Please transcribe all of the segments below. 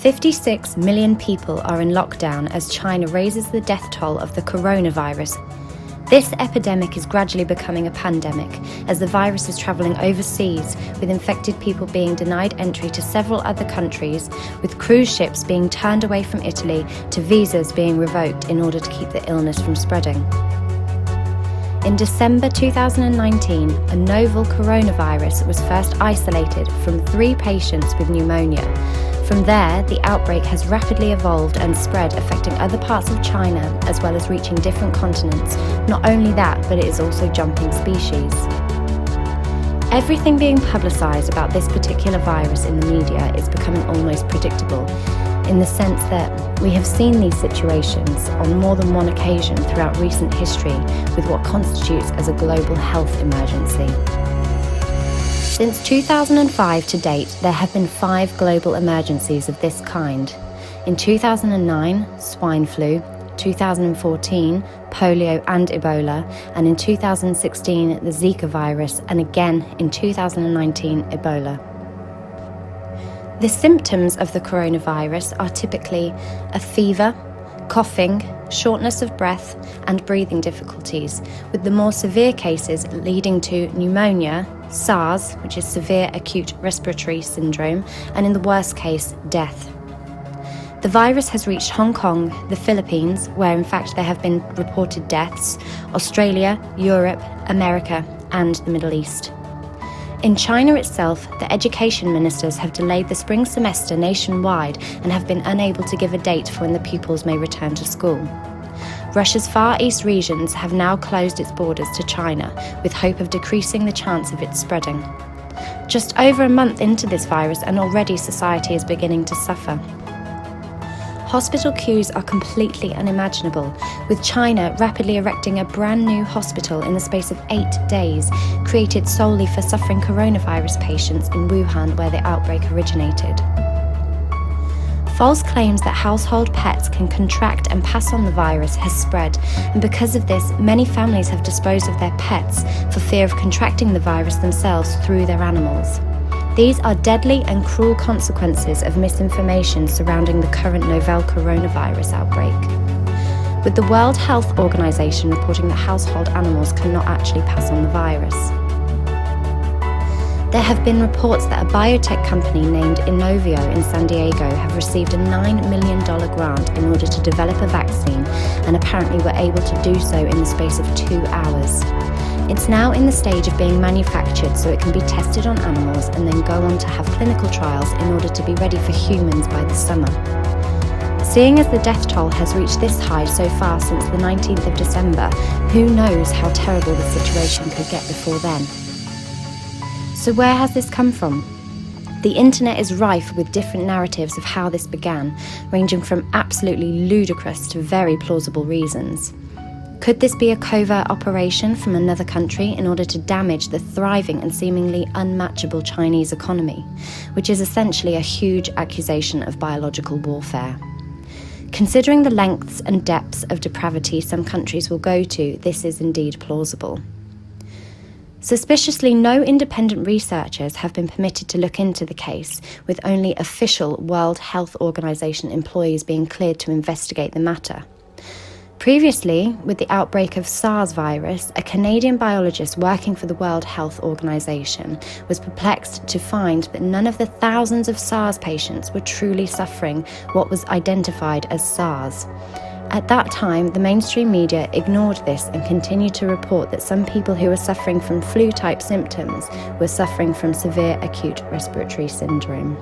56 million people are in lockdown as China raises the death toll of the coronavirus. This epidemic is gradually becoming a pandemic as the virus is travelling overseas, with infected people being denied entry to several other countries, with cruise ships being turned away from Italy to visas being revoked in order to keep the illness from spreading. In December 2019, a novel coronavirus was first isolated from 3 patients with pneumonia. From there, the outbreak has rapidly evolved and spread, affecting other parts of China as well as reaching different continents. Not only that, but it is also jumping species. Everything being publicised about this particular virus in the media is becoming almost predictable, in the sense that we have seen these situations on more than one occasion throughout recent history with what constitutes as a global health emergency. Since 2005 to date, there have been 5 global emergencies of this kind. In 2009, swine flu, 2014, polio and Ebola, and in 2016, the Zika virus, and again in 2019, Ebola. The symptoms of the coronavirus are typically a fever, coughing, shortness of breath, and breathing difficulties, with the more severe cases leading to pneumonia, SARS, which is severe acute respiratory syndrome, and in the worst case, death. The virus has reached Hong Kong, the Philippines, where in fact there have been reported deaths, Australia, Europe, America, and the Middle East. In China itself, the education ministers have delayed the spring semester nationwide and have been unable to give a date for when the pupils may return to school. Russia's Far East regions have now closed its borders to China, with hope of decreasing the chance of it spreading. Just over a month into this virus, and already society is beginning to suffer. Hospital queues are completely unimaginable, with China rapidly erecting a brand new hospital in the space of 8 days, created solely for suffering coronavirus patients in Wuhan, where the outbreak originated. False claims that household pets can contract and pass on the virus has spread, and because of this, many families have disposed of their pets for fear of contracting the virus themselves through their animals. These are deadly and cruel consequences of misinformation surrounding the current novel coronavirus outbreak, with the World Health Organization reporting that household animals cannot actually pass on the virus. There have been reports that a biotech company named Inovio in San Diego have received a $9 million grant in order to develop a vaccine, and apparently were able to do so in the space of 2 hours. It's now in the stage of being manufactured so it can be tested on animals and then go on to have clinical trials in order to be ready for humans by the summer. Seeing as the death toll has reached this high so far since the 19th of December, who knows how terrible the situation could get before then. So where has this come from? The internet is rife with different narratives of how this began, ranging from absolutely ludicrous to very plausible reasons. Could this be a covert operation from another country in order to damage the thriving and seemingly unmatchable Chinese economy, which is essentially a huge accusation of biological warfare? Considering the lengths and depths of depravity some countries will go to, this is indeed plausible. Suspiciously, no independent researchers have been permitted to look into the case, with only official World Health Organization employees being cleared to investigate the matter. Previously, with the outbreak of SARS virus, a Canadian biologist working for the World Health Organization was perplexed to find that none of the thousands of SARS patients were truly suffering what was identified as SARS. At that time, the mainstream media ignored this and continued to report that some people who were suffering from flu-type symptoms were suffering from severe acute respiratory syndrome.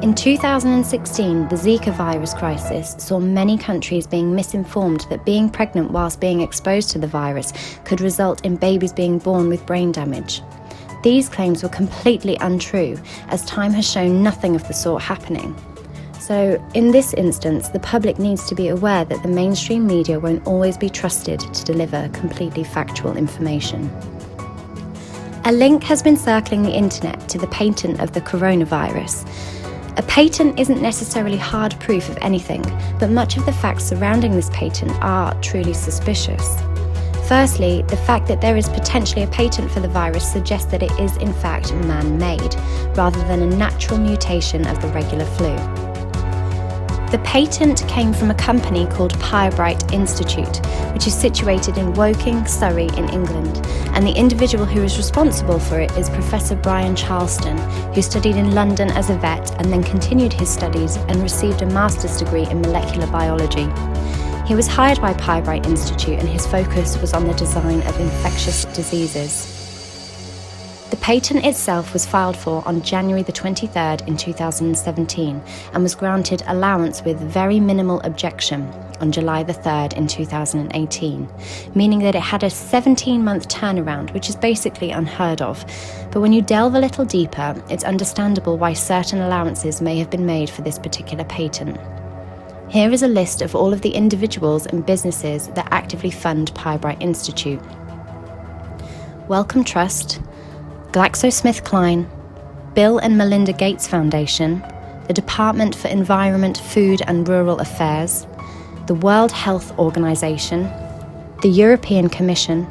In 2016, the Zika virus crisis saw many countries being misinformed that being pregnant whilst being exposed to the virus could result in babies being born with brain damage. These claims were completely untrue, as time has shown nothing of the sort happening. So, in this instance, the public needs to be aware that the mainstream media won't always be trusted to deliver completely factual information. A link has been circling the internet to the patent of the coronavirus. A patent isn't necessarily hard proof of anything, but much of the facts surrounding this patent are truly suspicious. Firstly, the fact that there is potentially a patent for the virus suggests that it is in fact man-made, rather than a natural mutation of the regular flu. The patent came from a company called Outbreak Institute, which is situated in Woking, Surrey in England, and the individual who is responsible for it is Professor Brian Charleston, who studied in London as a vet and then continued his studies and received a master's degree in molecular biology. He was hired by Outbreak Institute and his focus was on the design of infectious diseases. The patent itself was filed for on January the 23rd in 2017 and was granted allowance with very minimal objection on July the 3rd in 2018, meaning that it had a 17-month turnaround, which is basically unheard of. But when you delve a little deeper, it's understandable why certain allowances may have been made for this particular patent. Here is a list of all of the individuals and businesses that actively fund Outbreak Institute. Wellcome Trust, GlaxoSmithKline, Bill and Melinda Gates Foundation, the Department for Environment, Food and Rural Affairs, the World Health Organization, the European Commission,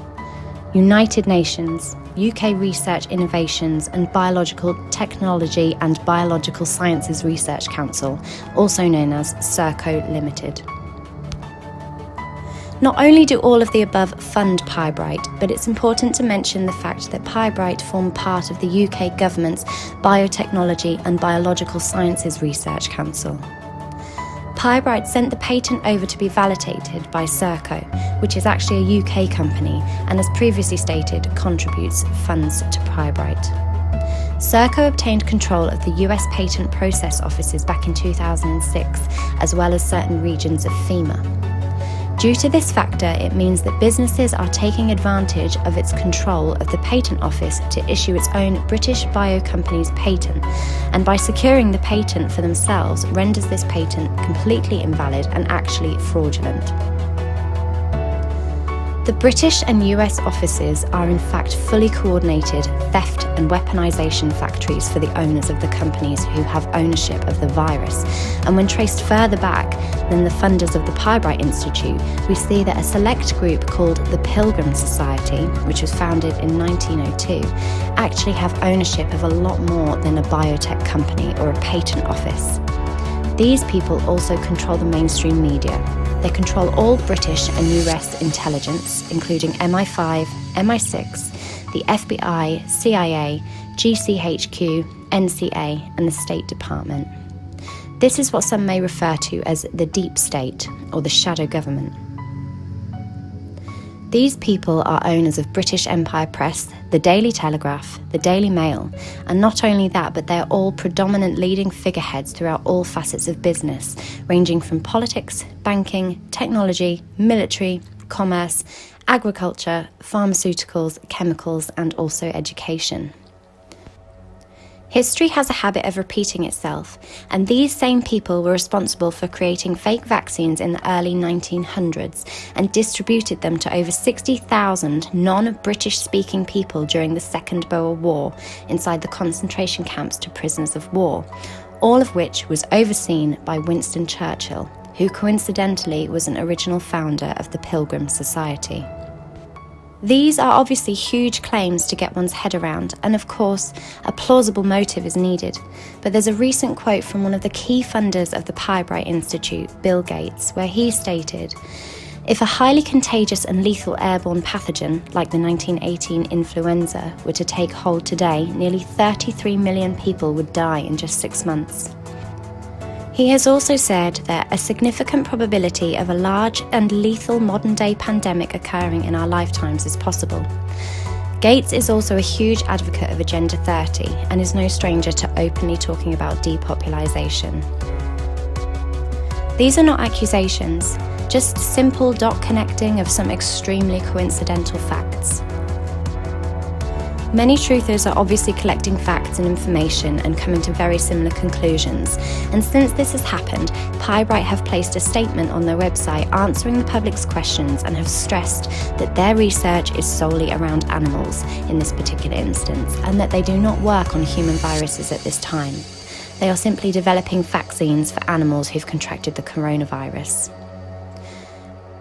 United Nations, UK Research Innovations and Biological Technology and Biological Sciences Research Council, also known as Serco Limited. Not only do all of the above fund Outbreak, but it's important to mention the fact that Outbreak form part of the UK government's Biotechnology and Biological Sciences Research Council. Outbreak sent the patent over to be validated by Serco, which is actually a UK company and, as previously stated, contributes funds to Outbreak. Serco obtained control of the US patent process offices back in 2006, as well as certain regions of FEMA. Due to this factor, it means that businesses are taking advantage of its control of the Patent Office to issue its own British bio company's patent, and by securing the patent for themselves renders this patent completely invalid and actually fraudulent. The British and US offices are in fact fully coordinated theft and weaponisation factories for the owners of the companies who have ownership of the virus. And when traced further back than the funders of the Outbreak Institute, we see that a select group called the Pilgrim Society, which was founded in 1902, actually have ownership of a lot more than a biotech company or a patent office. These people also control the mainstream media. They control all British and US intelligence, including MI5, MI6, the FBI, CIA, GCHQ, NCA, and the State Department. This is what some may refer to as the deep state, or the shadow government. These people are owners of British Empire Press, the Daily Telegraph, the Daily Mail, and not only that, but they are all predominant leading figureheads throughout all facets of business, ranging from politics, banking, technology, military, commerce, agriculture, pharmaceuticals, chemicals, and also education. History has a habit of repeating itself, and these same people were responsible for creating fake vaccines in the early 1900s and distributed them to over 60,000 non-British speaking people during the Second Boer War inside the concentration camps to prisoners of war, all of which was overseen by Winston Churchill, who coincidentally was an original founder of the Pilgrim Society. These are obviously huge claims to get one's head around, and of course, a plausible motive is needed. But there's a recent quote from one of the key funders of the Outbreak Institute, Bill Gates, where he stated, "If a highly contagious and lethal airborne pathogen, like the 1918 influenza, were to take hold today, nearly 33 million people would die in just 6 months." He has also said that a significant probability of a large and lethal modern-day pandemic occurring in our lifetimes is possible. Gates is also a huge advocate of Agenda 30 and is no stranger to openly talking about depopulation. These are not accusations, just simple dot connecting of some extremely coincidental facts. Many truthers are obviously collecting facts and information and coming to very similar conclusions, and since this has happened, Outbreak have placed a statement on their website answering the public's questions and have stressed that their research is solely around animals in this particular instance, and that they do not work on human viruses at this time. They are simply developing vaccines for animals who've contracted the coronavirus.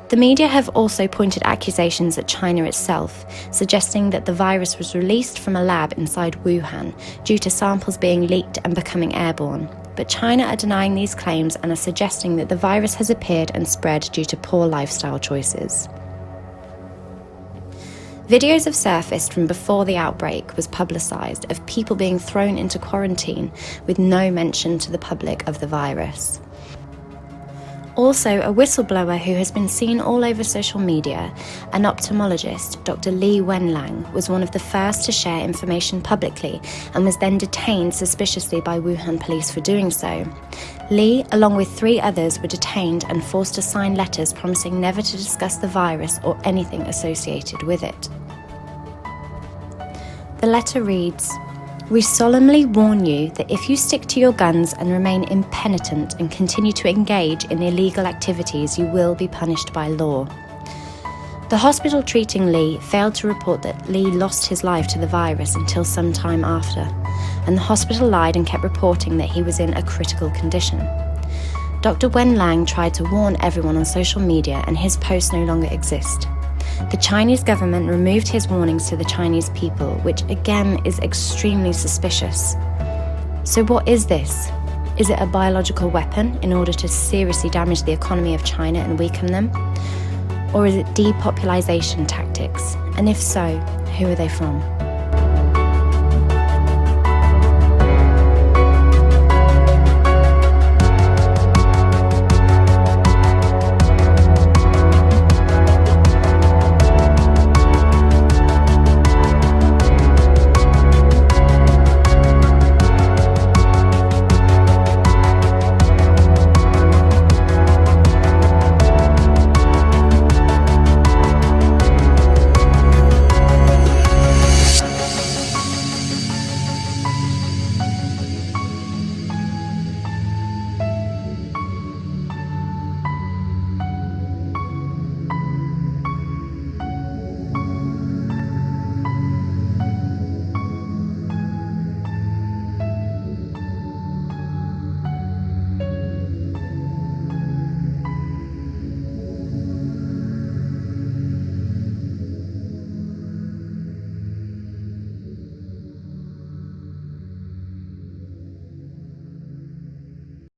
The media have also pointed accusations at China itself, suggesting that the virus was released from a lab inside Wuhan due to samples being leaked and becoming airborne. But China are denying these claims and are suggesting that the virus has appeared and spread due to poor lifestyle choices. Videos have surfaced from before the outbreak was publicised of people being thrown into quarantine with no mention to the public of the virus. Also, a whistleblower who has been seen all over social media, an ophthalmologist, Dr. Li Wenlang, was one of the first to share information publicly and was then detained suspiciously by Wuhan police for doing so. Li, along with 3 others, were detained and forced to sign letters promising never to discuss the virus or anything associated with it. The letter reads, "We solemnly warn you that if you stick to your guns and remain impenitent and continue to engage in illegal activities, you will be punished by law." The hospital treating Li failed to report that Li lost his life to the virus until some time after, and the hospital lied and kept reporting that he was in a critical condition. Dr. Wenlang tried to warn everyone on social media, and his posts no longer exist. The Chinese government removed his warnings to the Chinese people, which again is extremely suspicious. So what is this? Is it a biological weapon in order to seriously damage the economy of China and weaken them? Or is it depopulation tactics? And if so, who are they from?